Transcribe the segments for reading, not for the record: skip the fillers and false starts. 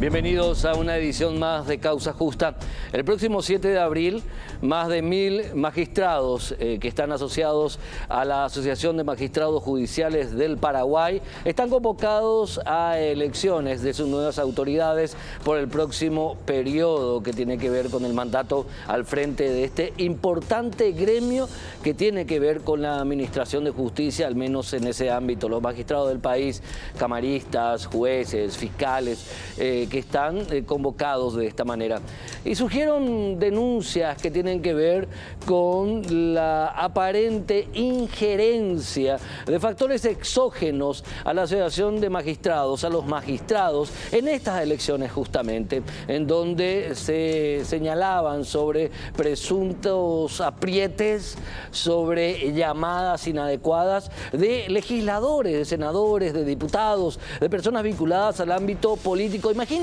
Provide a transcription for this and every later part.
Bienvenidos a una edición más de Causa Justa. El próximo 7 de abril, más de 1000 magistrados que están asociados a la Asociación de Magistrados Judiciales del Paraguay están convocados a elecciones de sus nuevas autoridades por el próximo periodo que tiene que ver con el mandato al frente de este importante gremio que tiene que ver con la administración de justicia, al menos en ese ámbito. Los magistrados del país, camaristas, jueces, fiscales, que están convocados de esta manera. Y surgieron denuncias que tienen que ver con la aparente injerencia de factores exógenos a la Asociación de Magistrados, a los magistrados, en estas elecciones justamente, en donde se señalaban sobre presuntos aprietes, sobre llamadas inadecuadas de legisladores, de senadores, de diputados, de personas vinculadas al ámbito político. Imagínense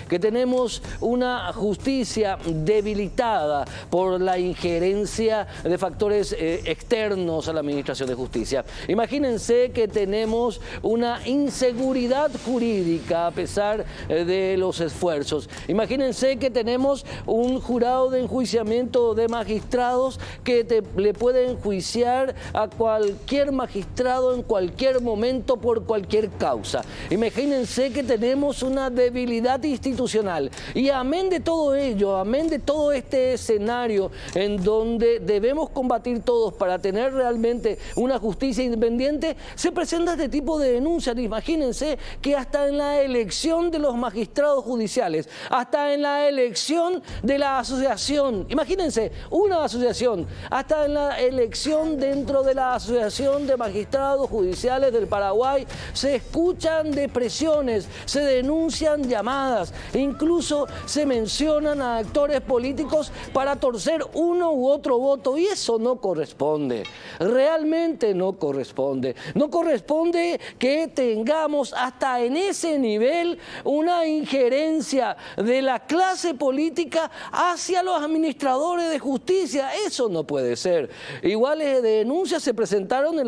que tenemos una justicia debilitada por la injerencia de factores externos a la administración de justicia. Imagínense que tenemos una inseguridad jurídica a pesar de los esfuerzos. Imagínense que tenemos un jurado de enjuiciamiento de magistrados que le puede enjuiciar a cualquier magistrado en cualquier momento por cualquier causa. Imagínense que tenemos una debilidad institucional y amén de todo ello, amén de todo este escenario en donde debemos combatir todos para tener realmente una justicia independiente, se presenta este tipo de denuncias. Imagínense que hasta en la elección de los magistrados judiciales, hasta en la elección de la asociación, imagínense, una asociación, hasta en la elección dentro de la Asociación de Magistrados Judiciales del Paraguay, se escuchan depresiones, se denuncian llamadas, incluso se mencionan a actores políticos para torcer uno u otro voto, y eso no corresponde, realmente no corresponde. No corresponde que tengamos hasta en ese nivel una injerencia de la clase política hacia los administradores de justicia. Eso no puede ser. Iguales denuncias se presentaron en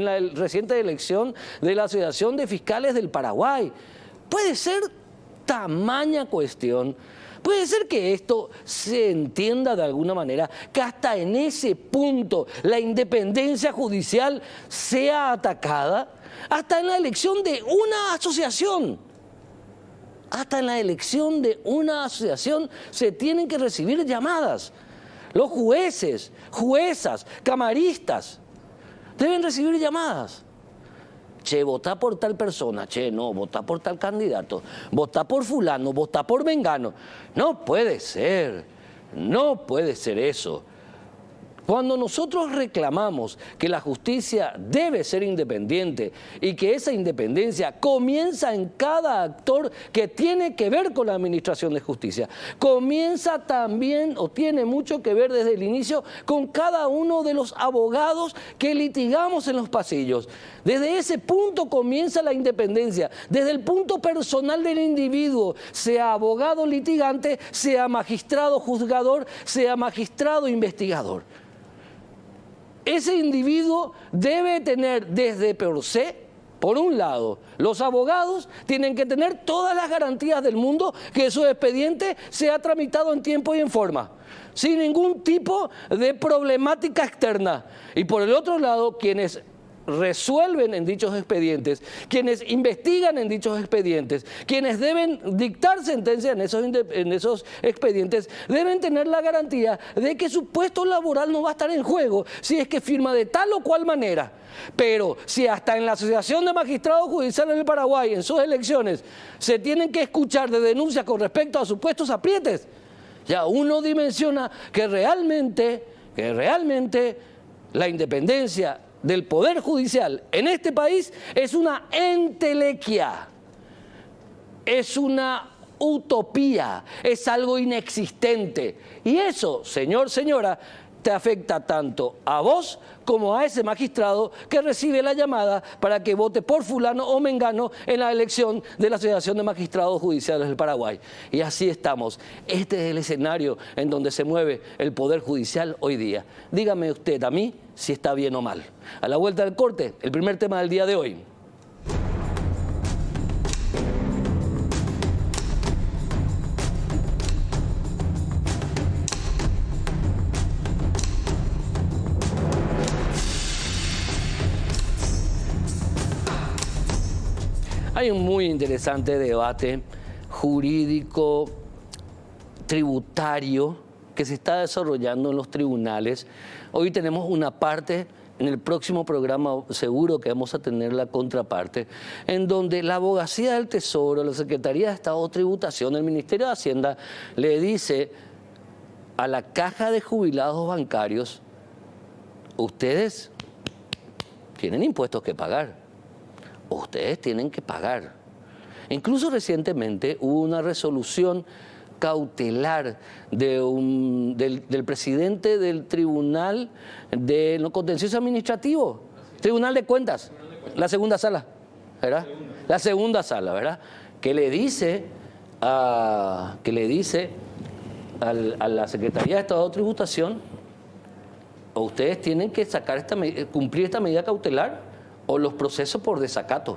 la reciente elección de la Asociación de Fiscales del Paraguay. ¿Puede ser tamaña cuestión? ¿Puede ser que esto se entienda de alguna manera, que hasta en ese punto la independencia judicial sea atacada? Hasta en la elección de una asociación. Hasta en la elección de una asociación se tienen que recibir llamadas. Los jueces, juezas, camaristas deben recibir llamadas. Che, votá por tal persona, che, no, votá por tal candidato, votá por fulano, votá por mengano. No puede ser eso. Cuando nosotros reclamamos que la justicia debe ser independiente y que esa independencia comienza en cada actor que tiene que ver con la administración de justicia, comienza también o tiene mucho que ver desde el inicio con cada uno de los abogados que litigamos en los pasillos. Desde ese punto comienza la independencia, desde el punto personal del individuo, sea abogado litigante, sea magistrado juzgador, sea magistrado investigador. Ese individuo debe tener desde per se, por un lado, los abogados tienen que tener todas las garantías del mundo que su expediente sea tramitado en tiempo y en forma, sin ningún tipo de problemática externa. Y por el otro lado, quienes resuelven en dichos expedientes, quienes investigan en dichos expedientes, quienes deben dictar sentencia en esos expedientes, deben tener la garantía de que su puesto laboral no va a estar en juego si es que firma de tal o cual manera. Pero si hasta en la Asociación de Magistrados Judiciales del Paraguay, en sus elecciones, se tienen que escuchar de denuncias con respecto a supuestos aprietes, ya uno dimensiona que realmente la independencia del Poder Judicial en este país es una entelequia, es una utopía, es algo inexistente. Y eso, señor, señora, te afecta tanto a vos como a ese magistrado que recibe la llamada para que vote por fulano o mengano en la elección de la Asociación de Magistrados Judiciales del Paraguay. Y así estamos. Este es el escenario en donde se mueve el Poder Judicial hoy día. Dígame usted a mí si está bien o mal. A la vuelta del corte, el primer tema del día de hoy. Hay un muy interesante debate jurídico, tributario, que se está desarrollando en los tribunales. Hoy tenemos una parte, en el próximo programa seguro que vamos a tener la contraparte, en donde la Abogacía del Tesoro, la Secretaría de Estado de Tributación, el Ministerio de Hacienda, le dice a la Caja de Jubilados Bancarios: ustedes tienen impuestos que pagar, ustedes tienen que pagar. Incluso recientemente hubo una resolución cautelar del presidente del Tribunal de lo Contencioso Administrativo, Tribunal de Cuentas, la segunda sala, ¿verdad? La segunda sala, ¿verdad? Que le dice a la Secretaría de Estado de Tributación: o ustedes tienen que cumplir esta medida cautelar o los procesos por desacato.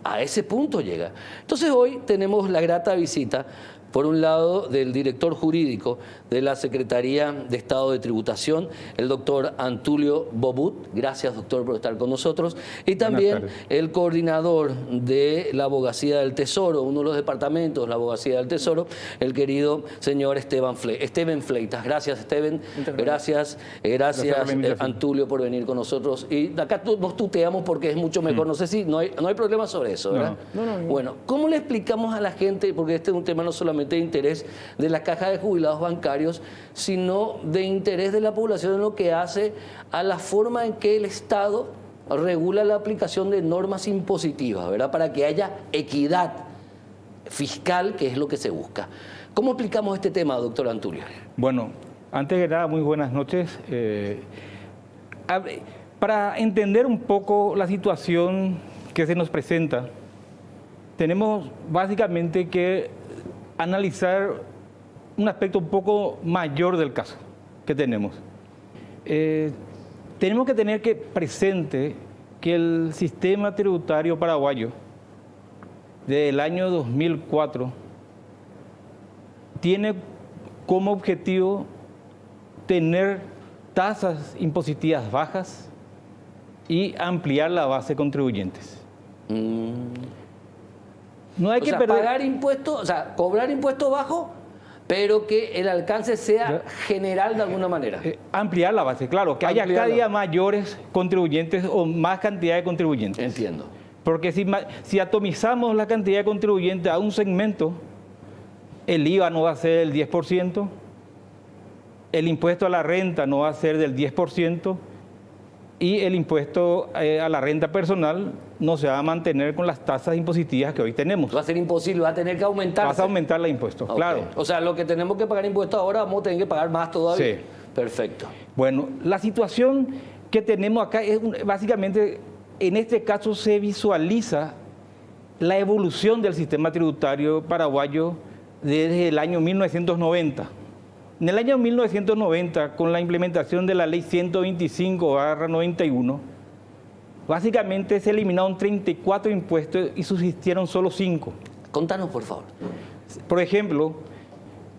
A ese punto llega. Entonces hoy tenemos la grata visita, por un lado, del director jurídico de la Secretaría de Estado de Tributación, el doctor Antulio Bobut. Gracias, doctor, por estar con nosotros. Y también el coordinador de la Abogacía del Tesoro, uno de los departamentos de la Abogacía del Tesoro, el querido señor Esteban Fleitas. Gracias, Esteban. Gracias, Antulio, por venir con nosotros. Y de acá nos tuteamos porque es mucho mejor. No sé si no hay problema sobre eso, ¿verdad? No. Bueno, ¿cómo le explicamos a la gente? Porque este es un tema no solamente de interés de la Caja de Jubilados Bancarios, sino de interés de la población en lo que hace a la forma en que el Estado regula la aplicación de normas impositivas, ¿verdad? Para que haya equidad fiscal, que es lo que se busca. ¿Cómo explicamos este tema, doctor Antulio? Bueno, antes que nada, muy buenas noches. Para entender un poco la situación que se nos presenta, tenemos básicamente que analizar un aspecto un poco mayor del caso que tenemos. Tenemos que tener presente que el sistema tributario paraguayo del año 2004 tiene como objetivo tener tasas impositivas bajas y ampliar la base de contribuyentes. No hay que pagar impuestos, o sea, cobrar impuestos bajos, pero que el alcance sea general de alguna manera. Ampliar la base, claro, que haya cada día mayores contribuyentes o más cantidad de contribuyentes. Entiendo. Porque si atomizamos la cantidad de contribuyentes a un segmento, el IVA no va a ser del 10%, el impuesto a la renta no va a ser del 10%, y el impuesto a la renta personal no se va a mantener con las tasas impositivas que hoy tenemos. Va a ser imposible, va a tener que aumentar. Vas a aumentar los impuestos, claro. O sea, lo que tenemos que pagar impuestos ahora, vamos a tener que pagar más todavía. Sí. Perfecto. Bueno, la situación que tenemos acá es básicamente, en este caso se visualiza la evolución del sistema tributario paraguayo desde el año 1990. En el año 1990, con la implementación de la ley 125/91, básicamente se eliminaron 34 impuestos y subsistieron solo 5. Contanos, por favor. Por ejemplo,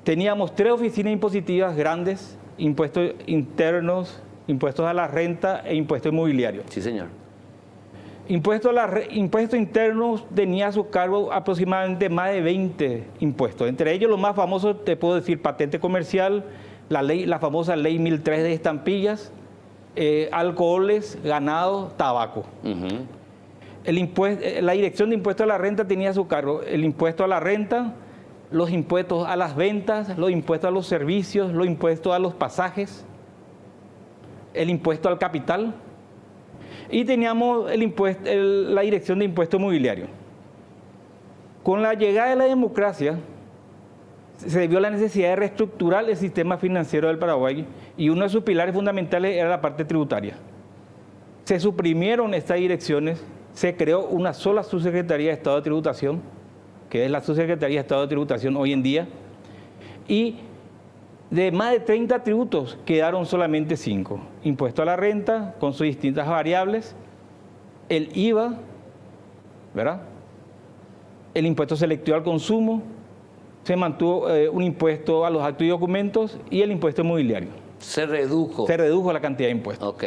teníamos 3 oficinas impositivas grandes: impuestos internos, impuestos a la renta e impuesto inmobiliario. Sí, señor. Impuestos internos tenía a su cargo aproximadamente más de 20 impuestos. Entre ellos, los más famosos, te puedo decir, patente comercial, la famosa ley 1003 de estampillas, alcoholes, ganado, tabaco. La Dirección de Impuestos a la Renta tenía a su cargo el impuesto a la renta, los impuestos a las ventas, los impuestos a los servicios, los impuestos a los pasajes, el impuesto al capital. Y teníamos la Dirección de Impuesto Inmobiliario. Con la llegada de la democracia, se vio la necesidad de reestructurar el sistema financiero del Paraguay, y uno de sus pilares fundamentales era la parte tributaria. Se suprimieron estas direcciones, se creó una sola subsecretaría de Estado de Tributación, que es la subsecretaría de Estado de Tributación hoy en día, y de más de 30 tributos quedaron solamente 5. Impuesto a la renta, con sus distintas variables, el IVA, ¿verdad? El impuesto selectivo al consumo, se mantuvo un impuesto a los actos y documentos y el impuesto inmobiliario. Se redujo. Se redujo la cantidad de impuestos. Ok.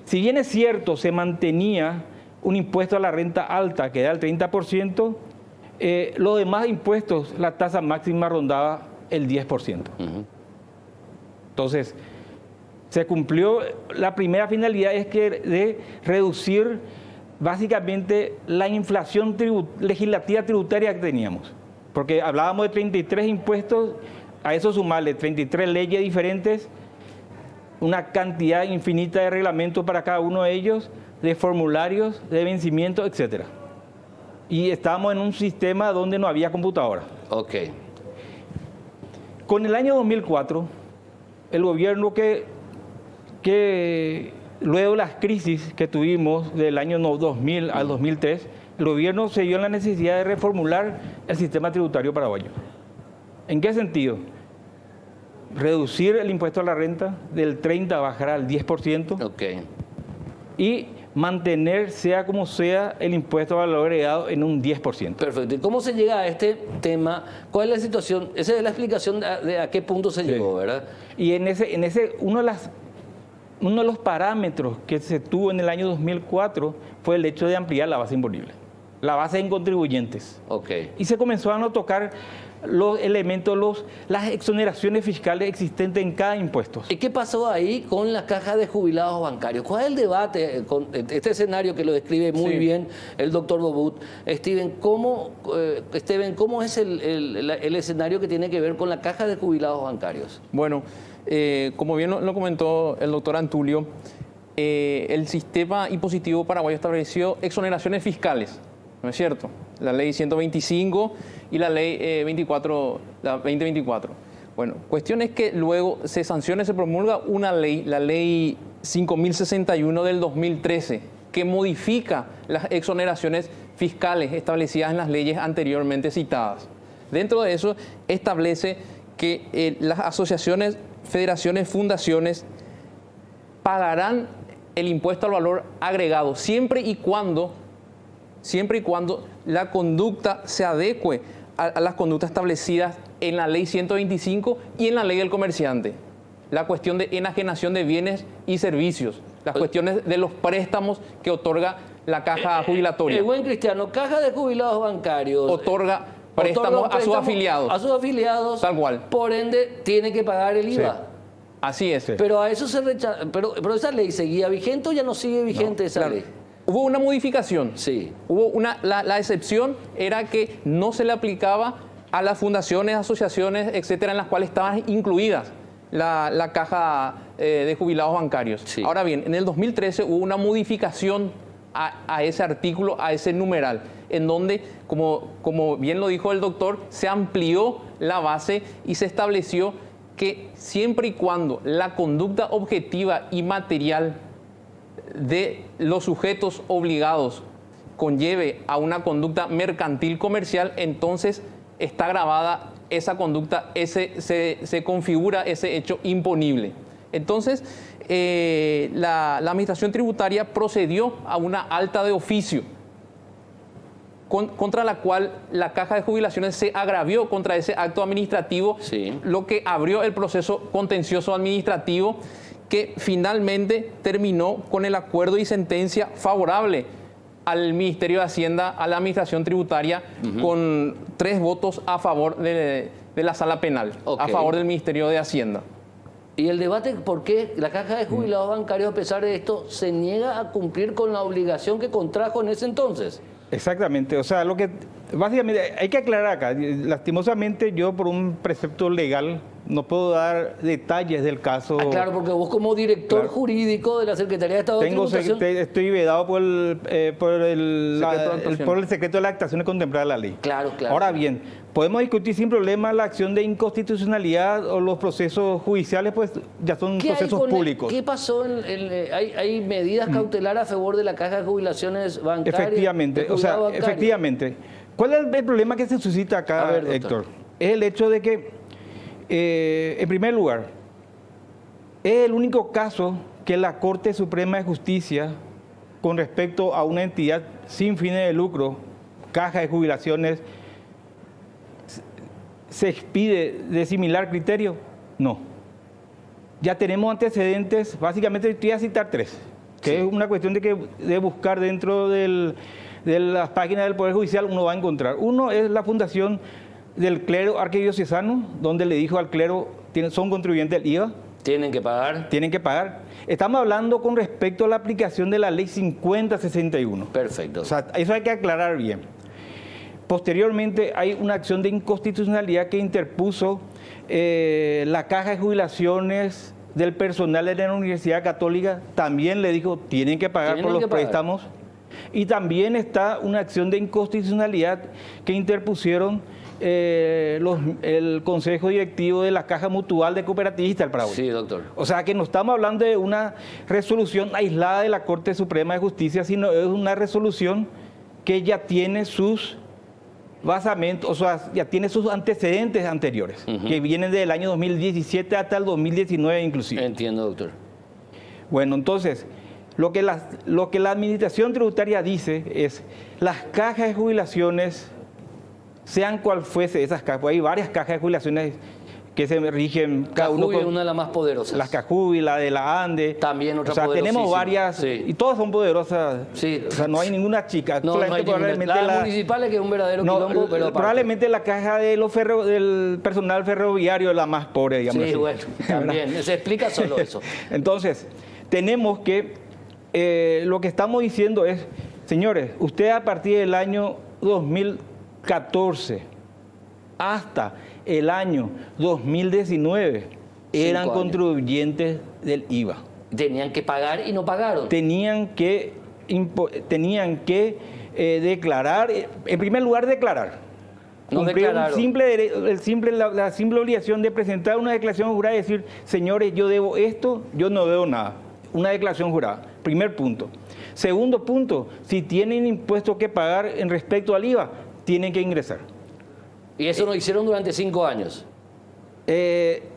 Si bien es cierto, se mantenía un impuesto a la renta alta que era el 30%, los demás impuestos, la tasa máxima rondaba el 10%. Entonces, se cumplió, la primera finalidad es que de reducir básicamente la inflación legislativa tributaria que teníamos. Porque hablábamos de 33 impuestos, a eso sumarle 33 leyes diferentes, una cantidad infinita de reglamentos para cada uno de ellos, de formularios, de vencimientos, etc. Y estábamos en un sistema donde no había computadora. Ok. Con el año 2004, el gobierno que luego de las crisis que tuvimos del año 2000 al 2003, el gobierno se vio en la necesidad de reformular el sistema tributario paraguayo. ¿En qué sentido? Reducir el impuesto a la renta del 30% a bajar al 10%. Ok. Y mantener, sea como sea, el impuesto a valor agregado en un 10%. Perfecto. ¿Y cómo se llega a este tema? ¿Cuál es la situación? Esa es la explicación de a qué punto se llegó, ¿verdad? Y en ese uno de los parámetros que se tuvo en el año 2004 fue el hecho de ampliar la base imponible, la base en contribuyentes. Ok. Y se comenzaron a tocar los elementos, las exoneraciones fiscales existentes en cada impuesto. ¿Y qué pasó ahí con las cajas de jubilados bancarios? ¿Cuál es el debate con este escenario que lo describe muy bien el doctor Bobut? Steven, ¿cómo es el escenario que tiene que ver con la caja de jubilados bancarios? Bueno, como bien lo comentó el doctor Antulio, el sistema impositivo paraguayo estableció exoneraciones fiscales, ¿no es cierto? La ley 125 y la ley 2024. Bueno, cuestión es que luego se sanciona y se promulga una ley, la ley 5061 del 2013, que modifica las exoneraciones fiscales establecidas en las leyes anteriormente citadas. Dentro de eso establece que las asociaciones, federaciones, fundaciones pagarán el impuesto al valor agregado siempre y cuando la conducta se adecue a las conductas establecidas en la ley 125 y en la ley del comerciante. La cuestión de enajenación de bienes y servicios, las cuestiones de los préstamos que otorga la caja jubilatoria. Buen cristiano, caja de jubilados bancarios. Otorga préstamos a sus afiliados. A sus afiliados. Tal cual. Por ende, tiene que pagar el IVA. Sí. Así es. Sí. Pero a eso se rechaza. Pero esa ley seguía vigente o ya no sigue vigente esa Claro. ley. Hubo una modificación. Sí. La excepción era que no se le aplicaba a las fundaciones, asociaciones, etcétera, en las cuales estaban incluidas la caja de jubilados bancarios. Sí. Ahora bien, en el 2013 hubo una modificación a ese artículo, a ese numeral, en donde, como bien lo dijo el doctor, se amplió la base y se estableció que siempre y cuando la conducta objetiva y material de los sujetos obligados conlleve a una conducta mercantil comercial, entonces está grabada esa conducta, se configura ese hecho imponible. Entonces, la Administración Tributaria procedió a una alta de oficio, contra la cual la Caja de Jubilaciones se agravió contra ese acto administrativo, Sí. lo que abrió el proceso contencioso administrativo, que finalmente terminó con el acuerdo y sentencia favorable al Ministerio de Hacienda, a la Administración Tributaria, con 3 votos a favor de la Sala Penal, Ok. a favor del Ministerio de Hacienda. Y el debate, ¿por qué la caja de jubilados bancarios, a pesar de esto, se niega a cumplir con la obligación que contrajo en ese entonces? Exactamente, o sea, lo que básicamente hay que aclarar acá, lastimosamente yo por un precepto legal no puedo dar detalles del caso. Claro, porque vos como director Claro. jurídico de la Secretaría de Estado de Tributación... Estoy vedado por el secreto de la actuación contemplada en la ley. Claro. Ahora bien, podemos discutir sin problema la acción de inconstitucionalidad o los procesos judiciales, pues ya son ¿Qué hay procesos con públicos. ¿Qué pasó? ¿Hay medidas cautelares a favor de la caja de jubilaciones bancarias? Efectivamente, de o sea, jubilados bancarios? efectivamente. ¿Cuál es el problema que se suscita acá, A ver, doctor. Héctor? Es el hecho de que, en primer lugar, es el único caso que la Corte Suprema de Justicia, con respecto a una entidad sin fines de lucro, caja de jubilaciones, se expide de similar criterio. No. Ya tenemos antecedentes, básicamente te voy a citar 3. que Sí. es una cuestión de buscar dentro de las páginas del Poder Judicial, uno va a encontrar. Uno es la fundación del clero arquidiocesano, donde le dijo al clero, son contribuyentes del IVA, Tienen que pagar. tienen que pagar. Estamos hablando con respecto a la aplicación de la ley 5061. Perfecto. O sea, eso hay que aclarar bien. Posteriormente hay una acción de inconstitucionalidad que interpuso la Caja de Jubilaciones del personal de la Universidad Católica, también le dijo, tienen que pagar Tienen por los que pagar. préstamos. Y también está una acción de inconstitucionalidad que interpusieron el Consejo Directivo de la Caja Mutual de Cooperativistas del Paraguay. Sí, doctor. O sea que no estamos hablando de una resolución aislada de la Corte Suprema de Justicia, sino es una resolución que ya tiene sus basamentos, o sea, ya tiene sus antecedentes anteriores, que vienen del año 2017 hasta el 2019 inclusive. Entiendo, doctor. Bueno, entonces, lo que la Administración Tributaria dice es, las cajas de jubilaciones, sean cual fuese esas cajas, pues hay varias cajas de jubilaciones que se rigen cada uno Cajubi es con una de las más poderosas. las Cajubi, la de la ANDE. También otra O sea, tenemos poderosísima. varias, Sí. y todas son poderosas. Sí. O sea, no hay ninguna chica. No, no hay ninguna. probablemente La municipal es que es un verdadero quilombo, pero aparte. probablemente la caja de del personal ferroviario es la más pobre, digamos Sí, así. bueno, también. Se explica solo eso. Entonces, tenemos que, lo que estamos diciendo es, señores, ustedes a partir del año 2014 hasta el año 2019 eran 5 años. contribuyentes del IVA. Tenían que pagar y no pagaron. Tenían que declarar, en primer lugar declarar. No Cumplir declararon. la simple obligación de presentar una declaración jurada y decir, señores, yo debo esto, yo no debo nada. Una declaración jurada. Primer punto. Segundo punto, si tienen impuestos que pagar en respecto al IVA, tienen que ingresar. Y eso lo hicieron durante 5 años.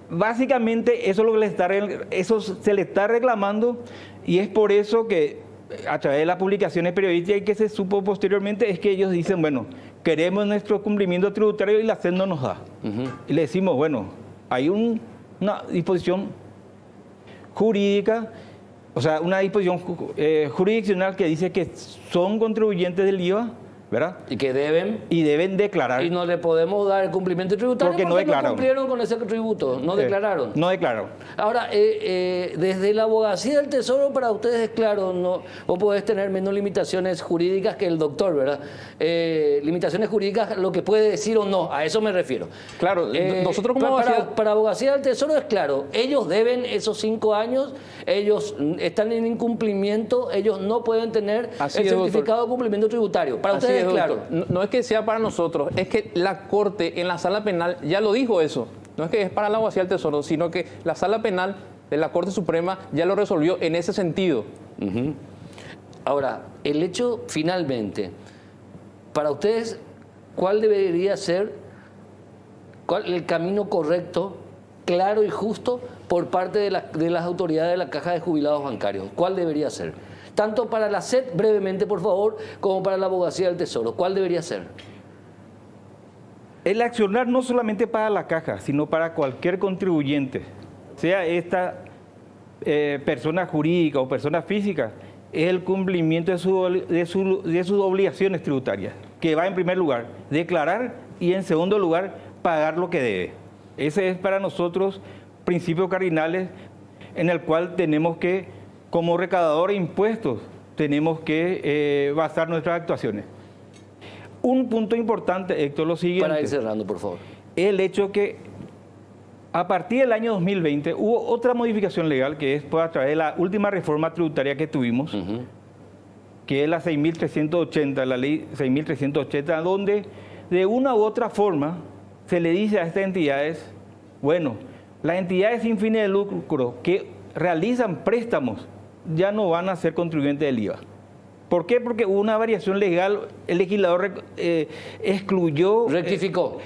Básicamente eso, es lo que eso se le está reclamando y es por eso que a través de las publicaciones periodísticas y que se supo posteriormente es que ellos dicen, bueno, queremos nuestro cumplimiento tributario y la SED no nos da. Y le decimos, bueno, hay una disposición jurídica, o sea, una disposición jurisdiccional que dice que son contribuyentes del IVA, ¿verdad? Y que deben. Y deben declarar. Y no le podemos dar el cumplimiento tributario Porque no declararon. cumplieron con ese tributo. No declararon. No declararon. Ahora, desde la abogacía del Tesoro, para ustedes es claro, no, vos podés tener menos limitaciones jurídicas que el doctor, ¿verdad? Limitaciones jurídicas, lo que puede decir o no, a eso me refiero. Claro, nosotros como para abogacía del Tesoro es claro, ellos deben esos 5 años, ellos están en incumplimiento, ellos no pueden tener Así el es, doctor. certificado de cumplimiento tributario. Para Así ustedes es es, claro. doctor. No es que sea para nosotros, es que la Corte en la Sala Penal ya lo dijo eso. No es que es para la abogacía del Tesoro, sino que la Sala Penal de la Corte Suprema ya lo resolvió en ese sentido. Ahora, el hecho finalmente, para ustedes, ¿cuál debería ser el camino correcto, claro y justo por parte de las autoridades de la Caja de Jubilados Bancarios? ¿Cuál debería ser? Tanto para la SED, brevemente por favor, como para la abogacía del Tesoro. ¿Cuál debería ser? El accionar no solamente para la caja, sino para cualquier contribuyente, sea esta persona jurídica o persona física, es el cumplimiento de sus obligaciones tributarias, que va en primer lugar declarar y en segundo lugar pagar lo que debe. Ese es para nosotros principios cardinales en el cual tenemos que, como recaudador de impuestos, tenemos que basar nuestras actuaciones. Un punto importante, Héctor, lo siguiente. Para ir cerrando, por favor. El hecho que a partir del año 2020 hubo otra modificación legal que es a través de la última reforma tributaria que tuvimos, que es la 6.380, la ley 6.380, donde de una u otra forma se le dice a estas entidades, bueno, las entidades sin fines de lucro que realizan préstamos ya no van a ser contribuyentes del IVA. ¿Por qué? Porque hubo una variación legal, el legislador excluyó... Rectificó.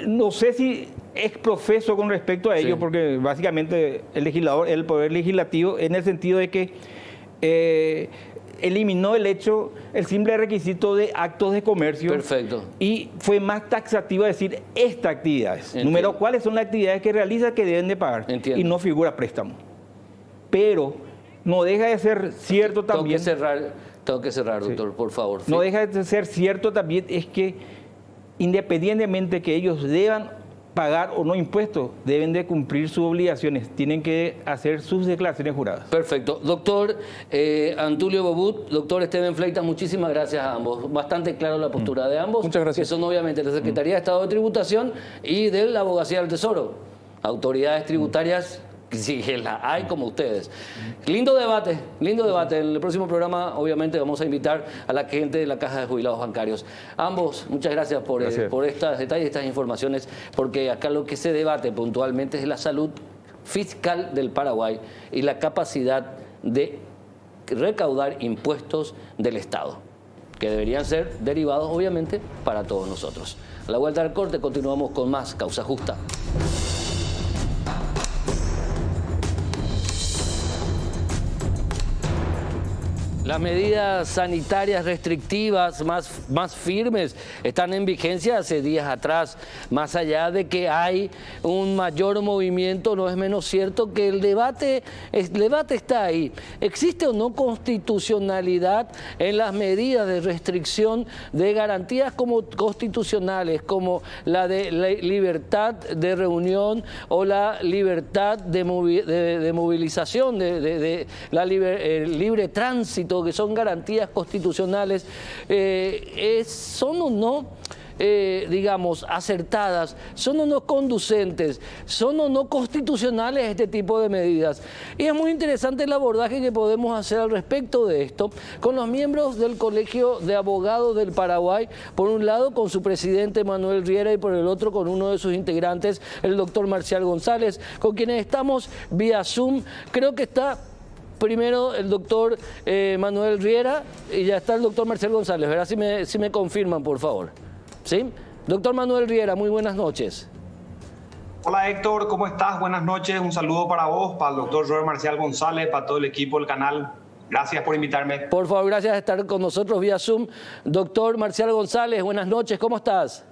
No sé si es profeso con respecto a ello, Sí. porque básicamente el legislador, el poder legislativo, en el sentido de que eliminó el simple requisito de actos de comercio. Perfecto. Y fue más taxativo a decir estas actividades. Entiendo. Número, ¿cuáles son las actividades que realiza que deben de pagar? Entiendo. Y no figura préstamo. Pero no deja de ser cierto también. Tengo que cerrar, doctor, por favor. No deja de ser cierto también es que independientemente que ellos deban pagar o no impuestos, deben de cumplir sus obligaciones, tienen que hacer sus declaraciones juradas. Perfecto. Doctor Antulio Bobut, doctor Esteban Fleitas, muchísimas gracias a ambos. Bastante claro la postura de ambos. Muchas gracias. Que son obviamente la Secretaría de Estado de Tributación y de la Abogacía del Tesoro. Autoridades tributarias, si las hay como ustedes. Lindo debate, lindo debate. En el próximo programa, obviamente, vamos a invitar a la gente de la Caja de Jubilados Bancarios. Ambos, muchas gracias por estos detalles, estas informaciones, porque acá lo que se debate puntualmente es la salud fiscal del Paraguay y la capacidad de recaudar impuestos del Estado, que deberían ser derivados, obviamente, para todos nosotros. A la vuelta del corte continuamos con más Causa Justa. Las medidas sanitarias restrictivas más firmes están en vigencia hace días atrás. Más allá de que hay un mayor movimiento, no es menos cierto que el debate está ahí. ¿Existe o no constitucionalidad en las medidas de restricción de garantías como constitucionales, como la de la libertad de reunión o la libertad de movilización, libre tránsito, que son garantías constitucionales, son o no, digamos, acertadas, son o no conducentes, son o no constitucionales este tipo de medidas? Y es muy interesante el abordaje que podemos hacer al respecto de esto con los miembros del Colegio de Abogados del Paraguay, por un lado con su presidente Manuel Riera y por el otro con uno de sus integrantes, el doctor Marcial González, con quienes estamos vía Zoom. Creo que está primero el doctor Manuel Riera y ya está el doctor Marcial González, ¿verdad? Si me confirman, por favor. ¿Sí? Doctor Manuel Riera, muy buenas noches. Hola Héctor, ¿cómo estás? Buenas noches, un saludo para vos, para el doctor Robert Marcial González, para todo el equipo del canal. Gracias por invitarme. Por favor, gracias por estar con nosotros vía Zoom. Doctor Marcial González, buenas noches, ¿cómo estás?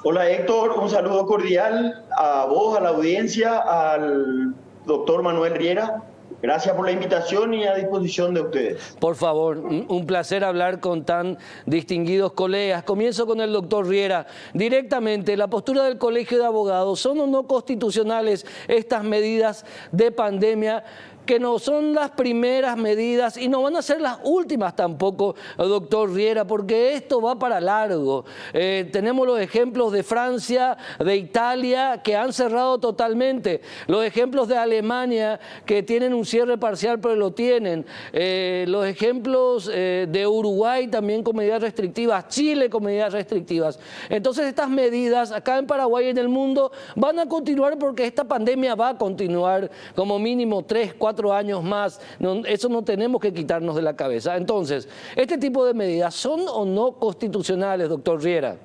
Hola Héctor, un saludo cordial a vos, a la audiencia, al doctor Manuel Riera. Gracias por la invitación y a disposición de ustedes. Por favor, un placer hablar con tan distinguidos colegas. Comienzo con el doctor Riera. Directamente, la postura del Colegio de Abogados, ¿son o no constitucionales estas medidas de pandemia? Que no son las primeras medidas y no van a ser las últimas tampoco, doctor Riera, porque esto va para largo. Tenemos los ejemplos de Francia, de Italia, que han cerrado totalmente. Los ejemplos de Alemania, que tienen un cierre parcial, pero lo tienen. Los ejemplos de Uruguay también con medidas restrictivas, Chile con medidas restrictivas. Entonces estas medidas acá en Paraguay y en el mundo van a continuar porque esta pandemia va a continuar como mínimo 3-4 años más. Eso no tenemos que quitarnos de la cabeza. Entonces, ¿este tipo de medidas son o no constitucionales, doctor Riera?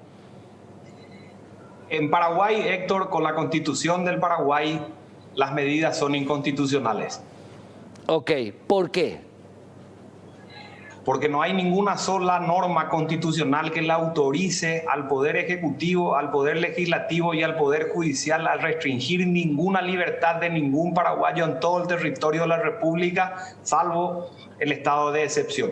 En Paraguay, Héctor, con la Constitución del Paraguay, las medidas son inconstitucionales. Ok, ¿por qué? Porque no hay ninguna sola norma constitucional que la autorice al Poder Ejecutivo, al Poder Legislativo y al Poder Judicial a restringir ninguna libertad de ningún paraguayo en todo el territorio de la República, salvo el estado de excepción.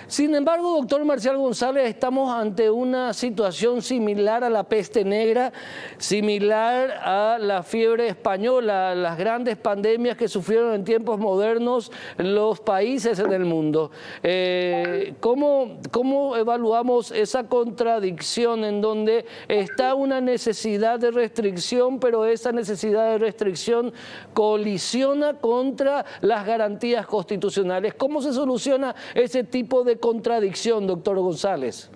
Sin embargo, doctor Marcial González, estamos ante una situación similar a la peste negra, similar a la fiebre española, las grandes pandemias que sufrieron en tiempos modernos los países en el mundo. ¿Cómo evaluamos esa contradicción en donde está una necesidad de restricción, pero esa necesidad de restricción colisiona contra las garantías constitucionales? ¿Cómo se soluciona ese tipo de contradicción, doctor González?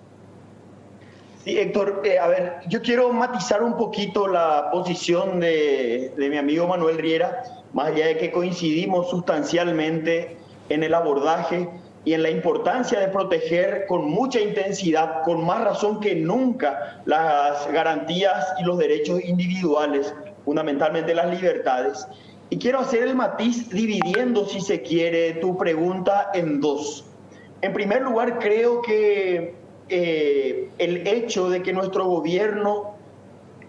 Sí, Héctor, a ver, yo quiero matizar un poquito la posición de mi amigo Manuel Riera, más allá de que coincidimos sustancialmente en el abordaje y en la importancia de proteger con mucha intensidad, con más razón que nunca, las garantías y los derechos individuales, fundamentalmente las libertades. Y quiero hacer el matiz dividiendo, si se quiere, tu pregunta en dos. En primer lugar, creo que el hecho de que nuestro gobierno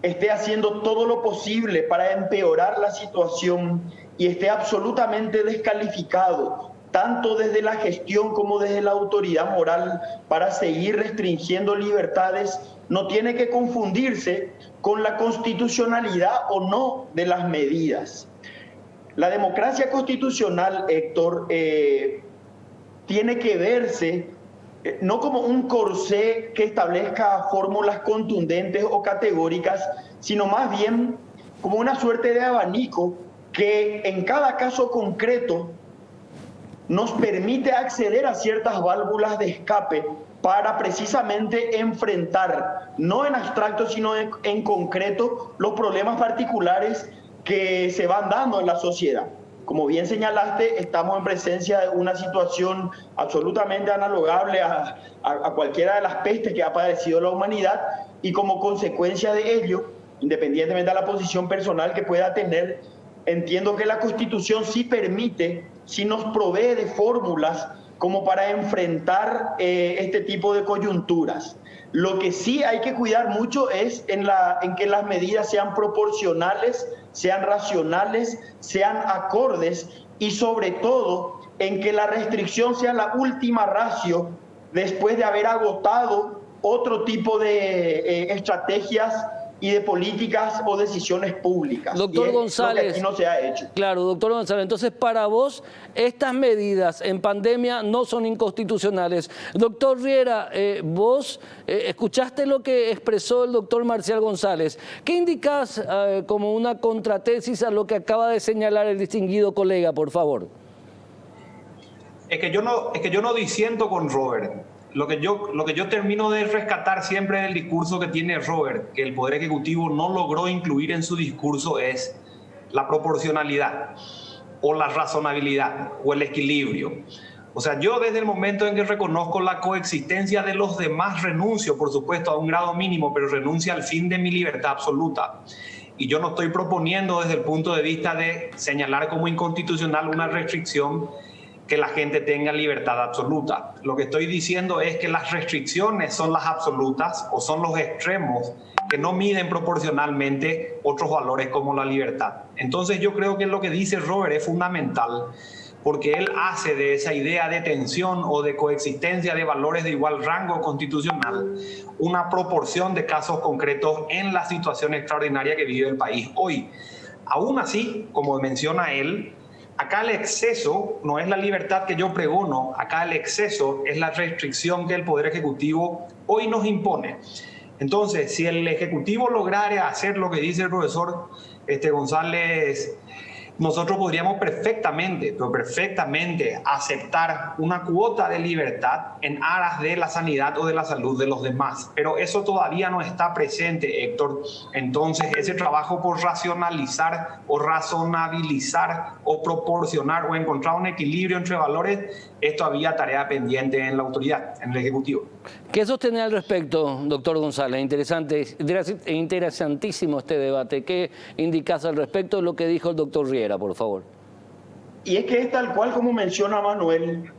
esté haciendo todo lo posible para empeorar la situación y esté absolutamente descalificado, tanto desde la gestión como desde la autoridad moral, para seguir restringiendo libertades, no tiene que confundirse con la constitucionalidad o no de las medidas. La democracia constitucional, Héctor, tiene que verse no como un corsé que establezca fórmulas contundentes o categóricas, sino más bien como una suerte de abanico que en cada caso concreto nos permite acceder a ciertas válvulas de escape para precisamente enfrentar, no en abstracto, sino en concreto, los problemas particulares que se van dando en la sociedad. Como bien señalaste, estamos en presencia de una situación absolutamente analogable a cualquiera de las pestes que ha padecido la humanidad, y como consecuencia de ello, independientemente de la posición personal que pueda tener, entiendo que la Constitución sí permite, sí nos provee de fórmulas como para enfrentar este tipo de coyunturas. Lo que sí hay que cuidar mucho es en que las medidas sean proporcionales, sean racionales, sean acordes, y sobre todo en que la restricción sea la última ratio después de haber agotado otro tipo de estrategias y de políticas o decisiones públicas. Doctor González, lo que aquí no se ha hecho. Claro, doctor González, entonces para vos estas medidas en pandemia no son inconstitucionales. Doctor Riera, vos escuchaste lo que expresó el doctor Marcial González. ¿Qué indicás como una contratesis a lo que acaba de señalar el distinguido colega, por favor? Es que yo no disiento con Robert. Lo que yo termino de rescatar siempre del discurso que tiene Robert, que el Poder Ejecutivo no logró incluir en su discurso, es la proporcionalidad o la razonabilidad o el equilibrio. O sea, yo desde el momento en que reconozco la coexistencia de los demás renuncio, por supuesto, a un grado mínimo, pero renuncio al fin de mi libertad absoluta. Y yo no estoy proponiendo desde el punto de vista de señalar como inconstitucional una restricción que la gente tenga libertad absoluta. Lo que estoy diciendo es que las restricciones son las absolutas o son los extremos que no miden proporcionalmente otros valores como la libertad. Entonces yo creo que lo que dice Robert es fundamental, porque él hace de esa idea de tensión o de coexistencia de valores de igual rango constitucional una proporción de casos concretos en la situación extraordinaria que vive el país hoy. Aún así, como menciona él, acá el exceso no es la libertad que yo pregono, acá el exceso es la restricción que el Poder Ejecutivo hoy nos impone. Entonces, si el Ejecutivo lograra hacer lo que dice el profesor González, nosotros podríamos perfectamente aceptar una cuota de libertad en aras de la sanidad o de la salud de los demás. Pero eso todavía no está presente, Héctor. Entonces, ese trabajo por racionalizar o razonabilizar o proporcionar o encontrar un equilibrio entre valores es todavía tarea pendiente en la autoridad, en el Ejecutivo. ¿Qué sostiene al respecto, doctor González? Interesantísimo este debate. ¿Qué indicás al respecto de lo que dijo el doctor Riera, por favor? Y es que es tal cual como menciona Manuel,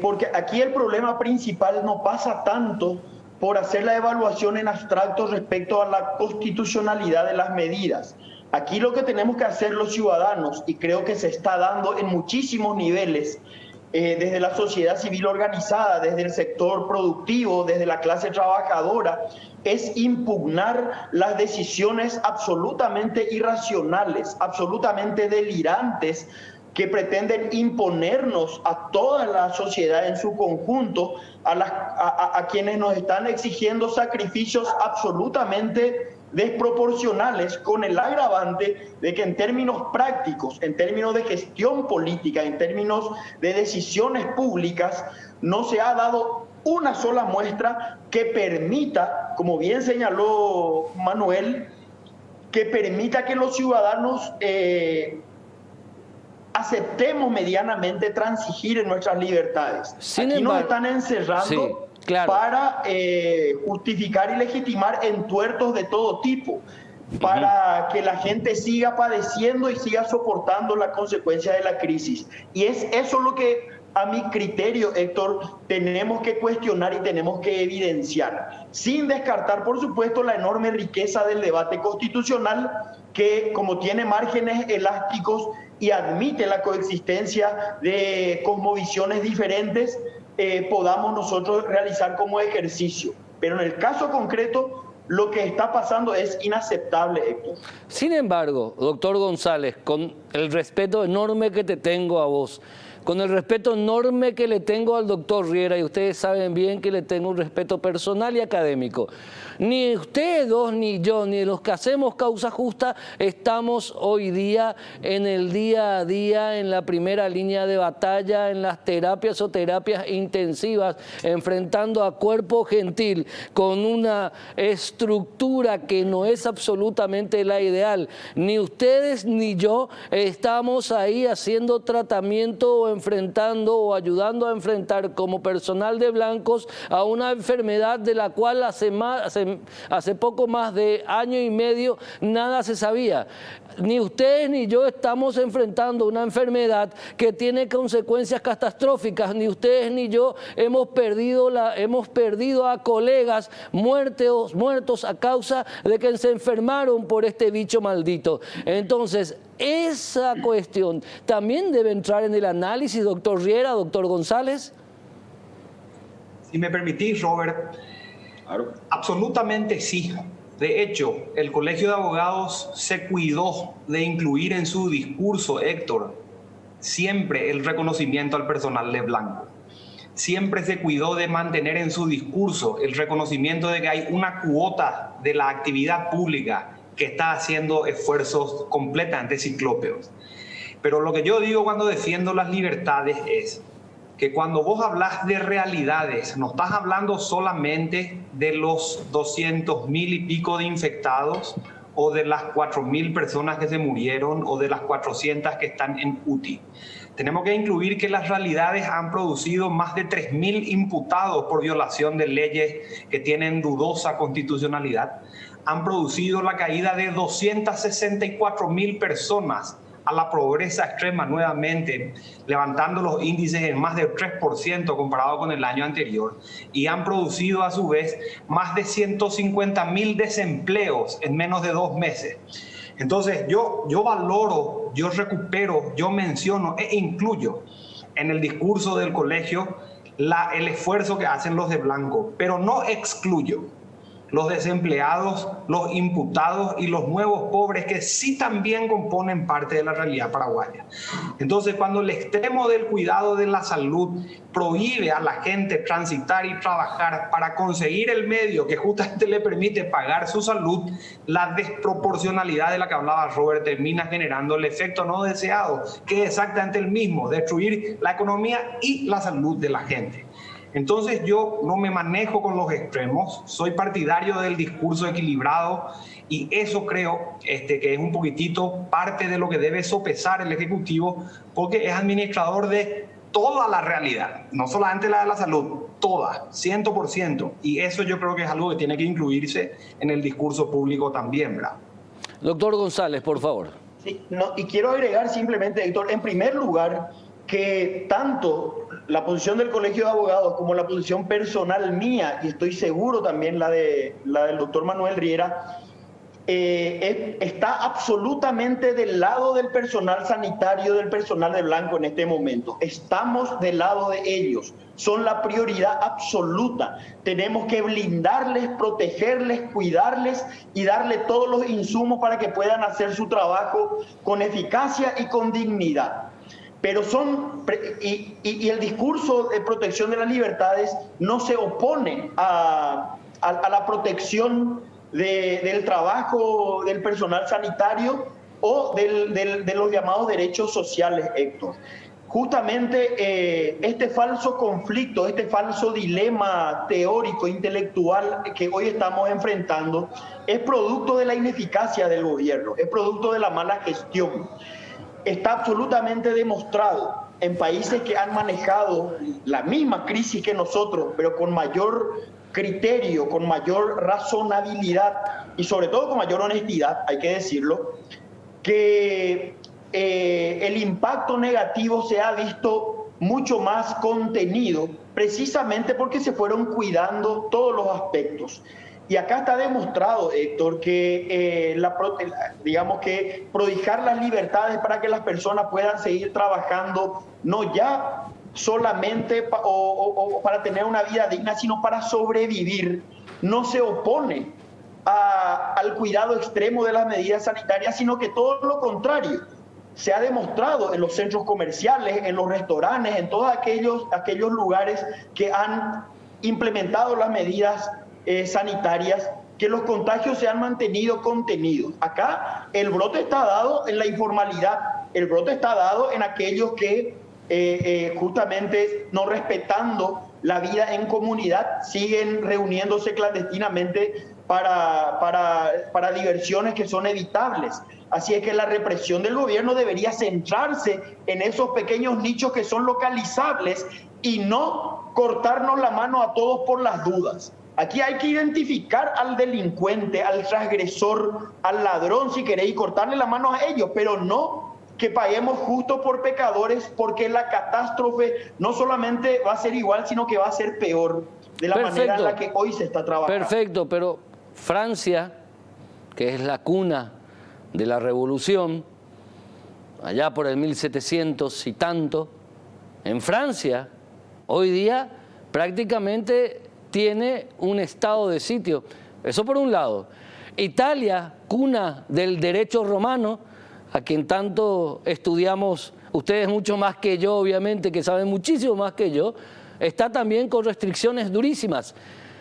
porque aquí el problema principal no pasa tanto por hacer la evaluación en abstracto respecto a la constitucionalidad de las medidas. Aquí lo que tenemos que hacer los ciudadanos, y creo que se está dando en muchísimos niveles, desde la sociedad civil organizada, desde el sector productivo, desde la clase trabajadora, es impugnar las decisiones absolutamente irracionales, absolutamente delirantes, que pretenden imponernos a toda la sociedad en su conjunto, a quienes nos están exigiendo sacrificios absolutamente desproporcionales, con el agravante de que en términos prácticos, en términos de gestión política, en términos de decisiones públicas, no se ha dado una sola muestra que permita, como bien señaló Manuel, que permita que los ciudadanos aceptemos medianamente transigir en nuestras libertades. Aquí nos están encerrando, sí, claro, para justificar y legitimar entuertos de todo tipo, para que la gente siga padeciendo y siga soportando la consecuencia de la crisis. Y es eso lo que, a mi criterio, Héctor, tenemos que cuestionar y tenemos que evidenciar, sin descartar, por supuesto, la enorme riqueza del debate constitucional, que como tiene márgenes elásticos y admite la coexistencia de cosmovisiones diferentes, podamos nosotros realizar como ejercicio. Pero en el caso concreto, lo que está pasando es inaceptable, Héctor. Sin embargo, doctor González, con el respeto enorme que te tengo a vos, con el respeto enorme que le tengo al doctor Riera, y ustedes saben bien que le tengo un respeto personal y académico, ni ustedes dos, ni yo, ni los que hacemos causa justa, estamos hoy día en el día a día, en la primera línea de batalla, en las terapias o terapias intensivas, enfrentando a cuerpo gentil con una estructura que no es absolutamente la ideal. Ni ustedes ni yo estamos ahí haciendo tratamiento o enfrentando o ayudando a enfrentar como personal de blancos a una enfermedad de la cual hace poco más de año y medio nada se sabía. Ni ustedes ni yo estamos enfrentando una enfermedad que tiene consecuencias catastróficas, ni ustedes ni yo hemos perdido a colegas muertos a causa de que se enfermaron por este bicho maldito. Entonces, esa cuestión también debe entrar en el análisis, doctor Riera, doctor González. Si me permitís, Robert, claro. Absolutamente sí. De hecho, el Colegio de Abogados se cuidó de incluir en su discurso, Héctor, siempre el reconocimiento al personal de blanco. Siempre se cuidó de mantener en su discurso el reconocimiento de que hay una cuota de la actividad pública que está haciendo esfuerzos completamente ciclópeos. Pero lo que yo digo cuando defiendo las libertades es que cuando vos hablas de realidades, no estás hablando solamente de los 200,000 y pico de infectados o de las 4.000 personas que se murieron o de las 400 que están en UTI. Tenemos que incluir que las realidades han producido más de 3.000 imputados por violación de leyes que tienen dudosa constitucionalidad. Han producido la caída de 264.000 personas a la pobreza extrema nuevamente, levantando los índices en más del 3% comparado con el año anterior, y han producido a su vez más de 150.000 desempleos en menos de 2 meses. Entonces yo valoro, yo recupero, yo menciono e incluyo en el discurso del colegio el esfuerzo que hacen los de blanco, pero no excluyo los desempleados, los imputados y los nuevos pobres que sí también componen parte de la realidad paraguaya. Entonces, cuando el extremo del cuidado de la salud prohíbe a la gente transitar y trabajar para conseguir el medio que justamente le permite pagar su salud, la desproporcionalidad de la que hablaba Robert termina generando el efecto no deseado, que es exactamente el mismo, destruir la economía y la salud de la gente. Entonces yo no me manejo con los extremos, soy partidario del discurso equilibrado y eso creo que es un poquitito parte de lo que debe sopesar el Ejecutivo, porque es administrador de toda la realidad, no solamente la de la salud, toda, 100%. Y eso yo creo que es algo que tiene que incluirse en el discurso público también, ¿verdad? Doctor González, por favor. Sí, no, y quiero agregar simplemente, Héctor, en primer lugar, que tanto la posición del Colegio de Abogados como la posición personal mía, y estoy seguro también la del doctor Manuel Riera, está absolutamente del lado del personal sanitario, del personal de blanco en este momento. Estamos del lado de ellos, son la prioridad absoluta. Tenemos que blindarles, protegerles, cuidarles y darle todos los insumos para que puedan hacer su trabajo con eficacia y con dignidad. Pero y el discurso de protección de las libertades no se opone a la protección del trabajo del personal sanitario o de los llamados derechos sociales, Héctor. Justamente este falso conflicto, este falso dilema teórico, intelectual que hoy estamos enfrentando es producto de la ineficacia del gobierno, es producto de la mala gestión. Está absolutamente demostrado en países que han manejado la misma crisis que nosotros, pero con mayor criterio, con mayor razonabilidad y sobre todo con mayor honestidad, hay que decirlo, que el impacto negativo se ha visto mucho más contenido precisamente porque se fueron cuidando todos los aspectos. Y acá está demostrado, Héctor, que digamos que prodigar las libertades para que las personas puedan seguir trabajando, no ya solamente o para tener una vida digna, sino para sobrevivir, no se opone al cuidado extremo de las medidas sanitarias, sino que todo lo contrario. Se ha demostrado en los centros comerciales, en los restaurantes, en todos aquellos lugares que han implementado las medidas sanitarias, que los contagios se han mantenido contenidos. Acá el brote está dado en la informalidad, el brote está dado en aquellos que justamente no respetando la vida en comunidad siguen reuniéndose clandestinamente para diversiones que son evitables. Así es que la represión del gobierno debería centrarse en esos pequeños nichos que son localizables y no cortarnos la mano a todos por las dudas. Aquí hay que identificar al delincuente, al transgresor, al ladrón, si queréis, y cortarle la mano a ellos, pero no que paguemos justo por pecadores, porque la catástrofe no solamente va a ser igual, sino que va a ser peor de la manera en la que hoy se está trabajando. Perfecto, pero Francia, que es la cuna de la revolución, allá por el 1700 y tanto, en Francia, hoy día prácticamente tiene un estado de sitio. Eso por un lado. Italia, cuna del derecho romano, a quien tanto estudiamos, ustedes mucho más que yo, obviamente, que saben muchísimo más que yo, está también con restricciones durísimas.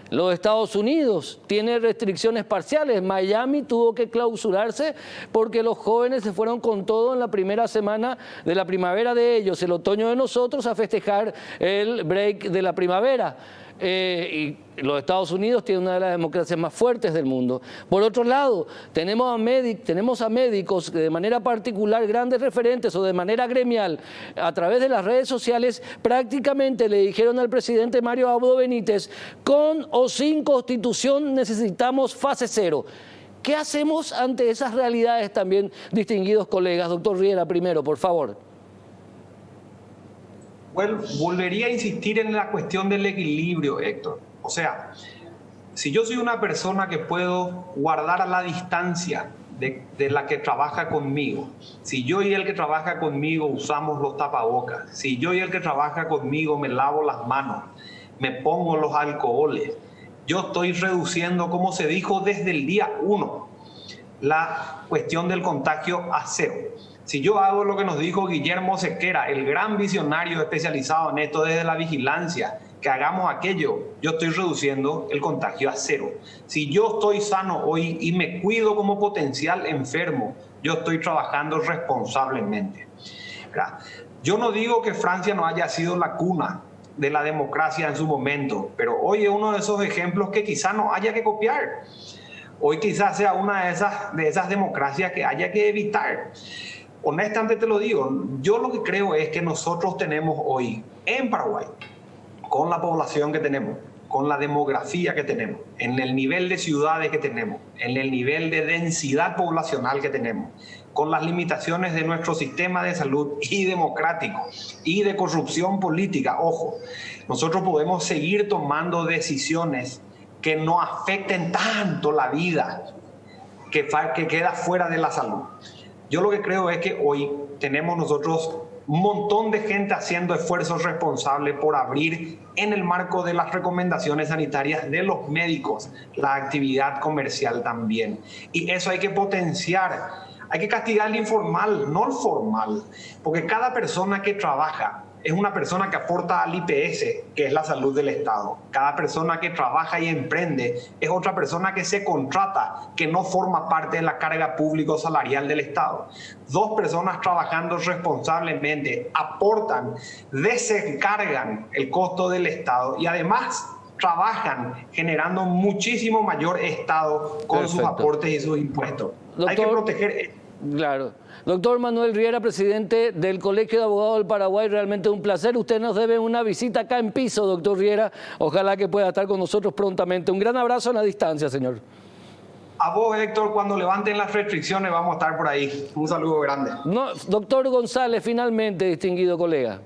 Los Estados Unidos tiene restricciones parciales. Miami tuvo que clausurarse porque los jóvenes se fueron con todo en la primera semana de la primavera de ellos, el otoño de nosotros, a festejar el break de la primavera. Y los Estados Unidos tiene una de las democracias más fuertes del mundo. Por otro lado, tenemos a médicos que de manera particular, grandes referentes o de manera gremial, a través de las redes sociales, prácticamente le dijeron al presidente Mario Abdo Benítez, con o sin constitución necesitamos fase cero. ¿Qué hacemos ante esas realidades también, distinguidos colegas? Doctor Riera, primero, por favor. Bueno, volvería a insistir en la cuestión del equilibrio, Héctor. O sea, si yo soy una persona que puedo guardar a la distancia de la que trabaja conmigo, si yo y el que trabaja conmigo usamos los tapabocas, si yo y el que trabaja conmigo me lavo las manos, me pongo los alcoholes, yo estoy reduciendo, como se dijo desde el día 1, la cuestión del contagio a cero. Si yo hago lo que nos dijo Guillermo Sequera, el gran visionario especializado en esto desde la vigilancia, que hagamos aquello, yo estoy reduciendo el contagio a cero. Si yo estoy sano hoy y me cuido como potencial enfermo, yo estoy trabajando responsablemente. Yo no digo que Francia no haya sido la cuna de la democracia en su momento, pero hoy es uno de esos ejemplos que quizá no haya que copiar. Hoy quizás sea una de esas democracias que haya que evitar. Honestamente te lo digo, yo lo que creo es que nosotros tenemos hoy en Paraguay, con la población que tenemos, con la demografía que tenemos, en el nivel de ciudades que tenemos, en el nivel de densidad poblacional que tenemos, con las limitaciones de nuestro sistema de salud y democrático y de corrupción política, ojo, nosotros podemos seguir tomando decisiones que no afecten tanto la vida que queda fuera de la salud. Yo lo que creo es que hoy tenemos nosotros un montón de gente haciendo esfuerzos responsables por abrir en el marco de las recomendaciones sanitarias de los médicos la actividad comercial también. Y eso hay que potenciar. Hay que castigar el informal, no el formal, porque cada persona que trabaja es una persona que aporta al IPS, que es la salud del Estado. Cada persona que trabaja y emprende es otra persona que se contrata, que no forma parte de la carga público salarial del Estado. Dos personas trabajando responsablemente aportan, descargan el costo del Estado y además trabajan generando muchísimo mayor Estado con sus aportes y sus impuestos. Doctor, hay que proteger. Claro. Doctor Manuel Riera, presidente del Colegio de Abogados del Paraguay, realmente un placer. Usted nos debe una visita acá en piso, doctor Riera. Ojalá que pueda estar con nosotros prontamente. Un gran abrazo en la distancia, señor. A vos, Héctor, cuando levanten las restricciones vamos a estar por ahí. Un saludo grande. No, doctor González, finalmente, distinguido colega.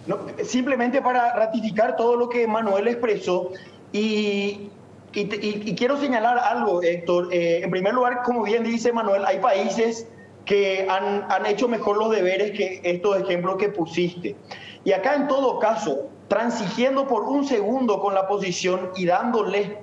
No, simplemente para ratificar todo lo que Manuel expresó, Y quiero señalar algo, Héctor. En primer lugar, como bien dice Manuel, hay países que han hecho mejor los deberes que estos ejemplos que pusiste. Y acá, en todo caso, transigiendo por un segundo con la posición y dándole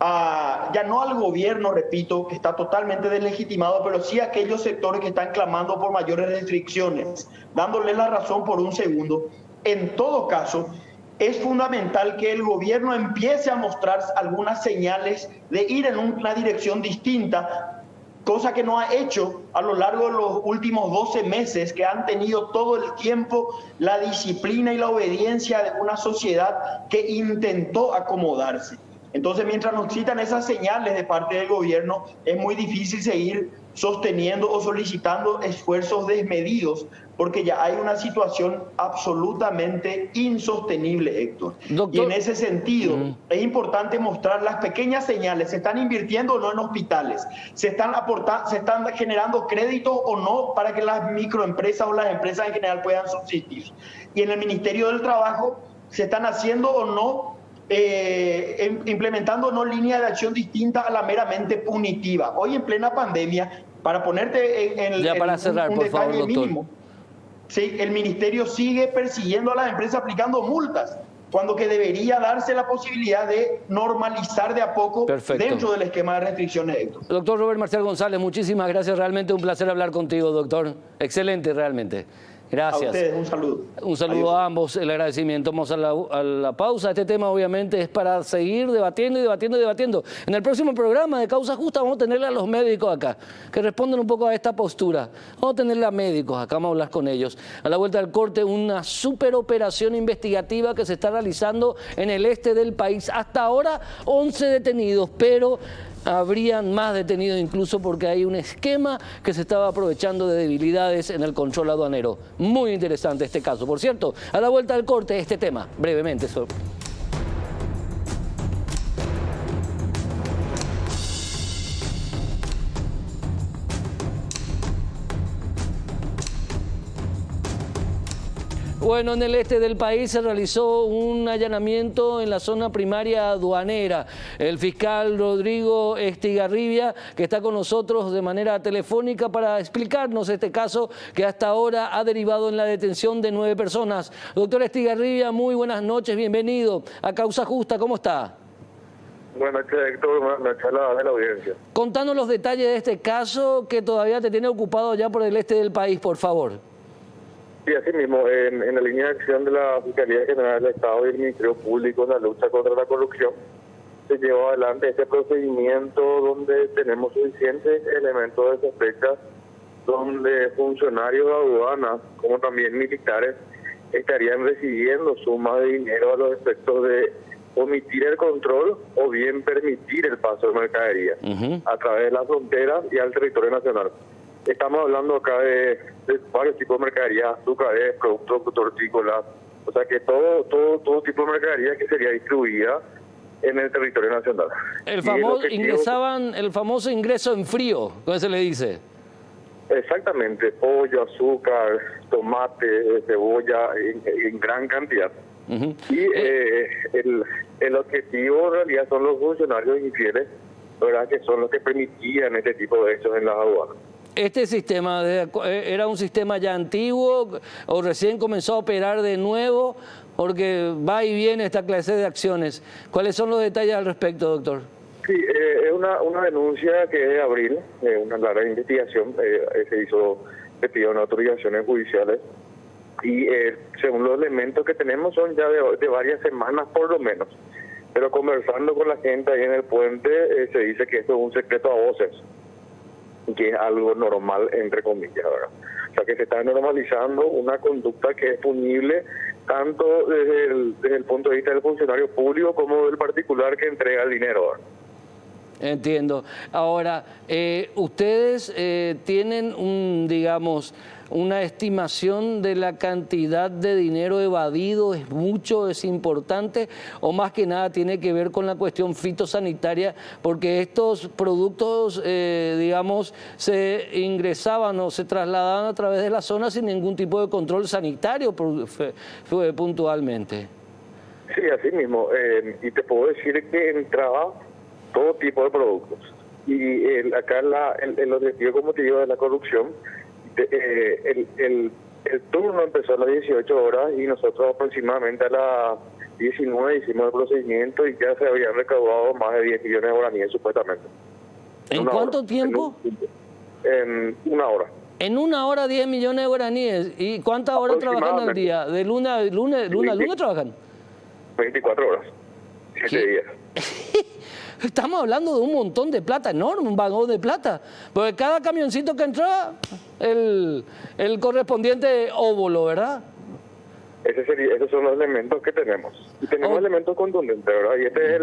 ya no al gobierno, repito, que está totalmente deslegitimado, pero sí a aquellos sectores que están clamando por mayores restricciones, dándole la razón por un segundo. En todo caso, es fundamental que el gobierno empiece a mostrar algunas señales de ir en una dirección distinta, cosa que no ha hecho a lo largo de los últimos 12 meses, que han tenido todo el tiempo la disciplina y la obediencia de una sociedad que intentó acomodarse. Entonces, mientras nos citan esas señales de parte del gobierno, es muy difícil seguir sosteniendo o solicitando esfuerzos desmedidos, porque ya hay una situación absolutamente insostenible, Héctor. Doctor, y en ese sentido, es importante mostrar las pequeñas señales. ¿Se están invirtiendo o no en hospitales? ¿Se están generando créditos o no para que las microempresas o las empresas en general puedan subsistir? Y en el Ministerio del Trabajo, ¿se están haciendo o no implementando líneas de acción distintas a la meramente punitiva? Hoy, en plena pandemia, para ponerte un detalle favor, mínimo, sí, el ministerio sigue persiguiendo a las empresas aplicando multas, cuando que debería darse la posibilidad de normalizar de a poco. Perfecto. Dentro del esquema de restricciones, Héctor. Doctor Robert Marcial González, muchísimas gracias, realmente un placer hablar contigo, doctor. Excelente, realmente. Gracias. A ustedes, un saludo. Un saludo a ambos, el agradecimiento. Vamos a la pausa. Este tema obviamente es para seguir debatiendo y debatiendo y debatiendo. En el próximo programa de Causa Justa vamos a tenerle a los médicos acá, que responden un poco a esta postura. Vamos a tenerle a médicos acá, vamos a hablar con ellos. A la vuelta del corte, una super operación investigativa que se está realizando en el este del país. Hasta ahora 11 detenidos, pero habrían más detenidos incluso, porque hay un esquema que se estaba aprovechando de debilidades en el control aduanero. Muy interesante este caso. Por cierto, a la vuelta del corte, este tema, brevemente. Bueno, en el este del país se realizó un allanamiento en la zona primaria aduanera. El fiscal Rodrigo Estigarribia, que está con nosotros de manera telefónica para explicarnos este caso que hasta ahora ha derivado en la detención de 9 personas. Doctor Estigarribia, muy buenas noches, bienvenido a Causa Justa, ¿cómo está? Buenas noches, Héctor, buenas noches a la audiencia. Contanos los detalles de este caso que todavía te tiene ocupado ya por el este del país, por favor. Sí, así mismo, en la línea de acción de la Fiscalía General del Estado y el Ministerio Público en la lucha contra la corrupción, se llevó adelante este procedimiento donde tenemos suficientes elementos de sospecha, donde funcionarios de aduanas, como también militares, estarían recibiendo sumas de dinero a los efectos de omitir el control o bien permitir el paso de mercadería a través de la frontera y al territorio nacional. Estamos hablando acá de varios tipos de mercadería, azúcares, productos hortícolas, o sea que todo tipo de mercadería que sería distribuida en el territorio nacional. El famoso ingreso en frío, ¿cómo se le dice? Exactamente, pollo, azúcar, tomate, cebolla en gran cantidad. Y el objetivo en realidad son los funcionarios infieles, ¿verdad?, que son los que permitían este tipo de hechos en las aduanas. ¿Este sistema era un sistema ya antiguo o recién comenzó a operar de nuevo? Porque va y viene esta clase de acciones. ¿Cuáles son los detalles al respecto, doctor? Sí, es una denuncia que es de abril, una larga investigación, se pidieron autorizaciones judiciales y según los elementos que tenemos son ya de varias semanas por lo menos. Pero conversando con la gente ahí en el puente se dice que esto es un secreto a voces, que es algo normal, entre comillas, ¿verdad? O sea, que se está normalizando una conducta que es punible tanto desde el punto de vista del funcionario público como del particular que entrega el dinero, ¿verdad? Entiendo. Ahora, ustedes tienen una estimación de la cantidad de dinero evadido. ¿Es mucho, es importante, o más que nada tiene que ver con la cuestión fitosanitaria? Porque estos productos, se ingresaban o se trasladaban a través de la zona sin ningún tipo de control sanitario puntualmente. Sí, así mismo. Y te puedo decir que entraba todo tipo de productos. Y acá el objetivo, como te digo, de la corrupción, el turno empezó a las 18 horas y nosotros aproximadamente a las 19 hicimos el procedimiento y ya se habían recaudado más de 10 millones de guaraníes supuestamente. ¿En cuánto tiempo? En una hora. En una hora 10 millones de guaraníes. ¿Y cuántas horas trabajan al día? ¿De luna a luna trabajan? 24 horas. 7 días. Estamos hablando de un montón de plata enorme, un vagón de plata. Porque cada camioncito que entra, el correspondiente óvulo, ¿verdad? Esos son los elementos que tenemos. Y tenemos elementos contundentes, ¿verdad? Y este es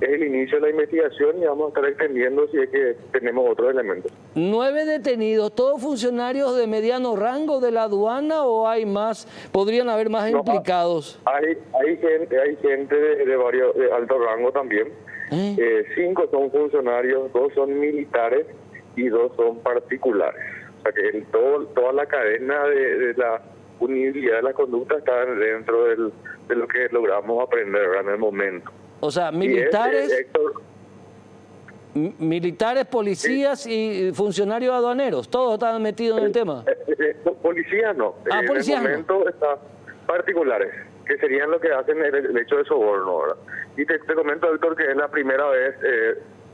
el inicio de la investigación y vamos a estar extendiendo si es que tenemos otros elementos. 9 detenidos, ¿todos funcionarios de mediano rango de la aduana o hay más? ¿Podrían haber más implicados? Hay gente de alto rango también. 5 son funcionarios, 2 son militares y 2 son particulares. O sea que toda la cadena de la punibilidad de la conducta está dentro de lo que logramos aprender, ¿verdad? En el momento. O sea, militares, policías y funcionarios aduaneros, todos están metidos en el tema. Policías no. Policías en el momento están particulares, que serían lo que hacen el hecho de soborno, ¿verdad? Y te comento, Héctor, que es la primera vez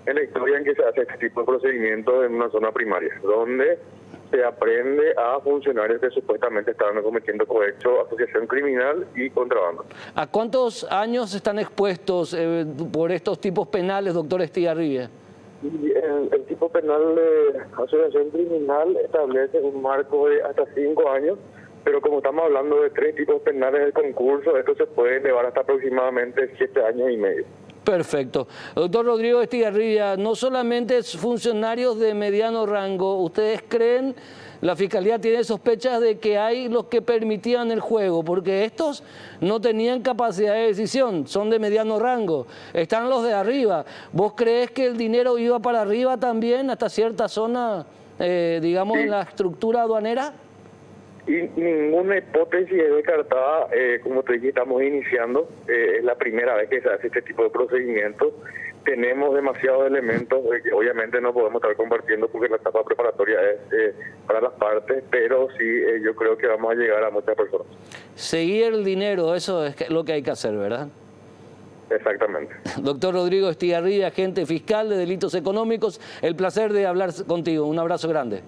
en la historia en que se hace este tipo de procedimientos en una zona primaria, donde se aprende a funcionarios que supuestamente estaban cometiendo cohecho, asociación criminal y contrabando. ¿A cuántos años están expuestos por estos tipos penales, doctor Estigarribia? El tipo penal de asociación criminal establece un marco de hasta 5 años, pero como estamos hablando de 3 tipos penales de concurso, esto se puede elevar hasta aproximadamente 7 años y medio. Perfecto. Doctor Rodrigo Estigarribia, no solamente funcionarios de mediano rango, ¿ustedes creen, la Fiscalía tiene sospechas de que hay los que permitían el juego? Porque estos no tenían capacidad de decisión, son de mediano rango, están los de arriba. ¿Vos crees que el dinero iba para arriba también, hasta cierta zona, digamos, en la estructura aduanera? Y ninguna hipótesis es descartada, como te dije, estamos iniciando, es la primera vez que se hace este tipo de procedimientos. Tenemos demasiados elementos que obviamente no podemos estar compartiendo porque la etapa preparatoria es para las partes, pero sí yo creo que vamos a llegar a muchas personas. Seguir el dinero, eso es lo que hay que hacer, ¿verdad? Exactamente. Doctor Rodrigo Estigarribia, agente fiscal de delitos económicos, el placer de hablar contigo. Un abrazo grande.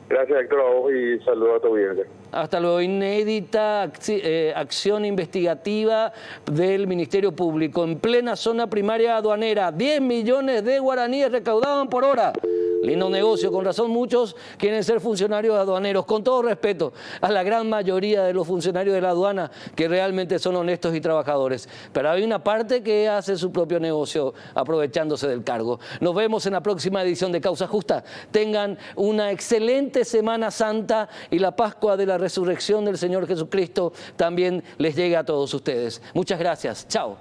Gracias, Héctor, a vos y saludos a tu audiencia. Hasta luego. Inédita acción investigativa del Ministerio Público en plena zona primaria aduanera. 10 millones de guaraníes recaudaban por hora. Lindo negocio, con razón muchos quieren ser funcionarios aduaneros, con todo respeto a la gran mayoría de los funcionarios de la aduana que realmente son honestos y trabajadores. Pero hay una parte que hace su propio negocio aprovechándose del cargo. Nos vemos en la próxima edición de Causa Justa. Tengan una excelente Semana Santa y la Pascua de la Resurrección del Señor Jesucristo también les llegue a todos ustedes. Muchas gracias. Chao.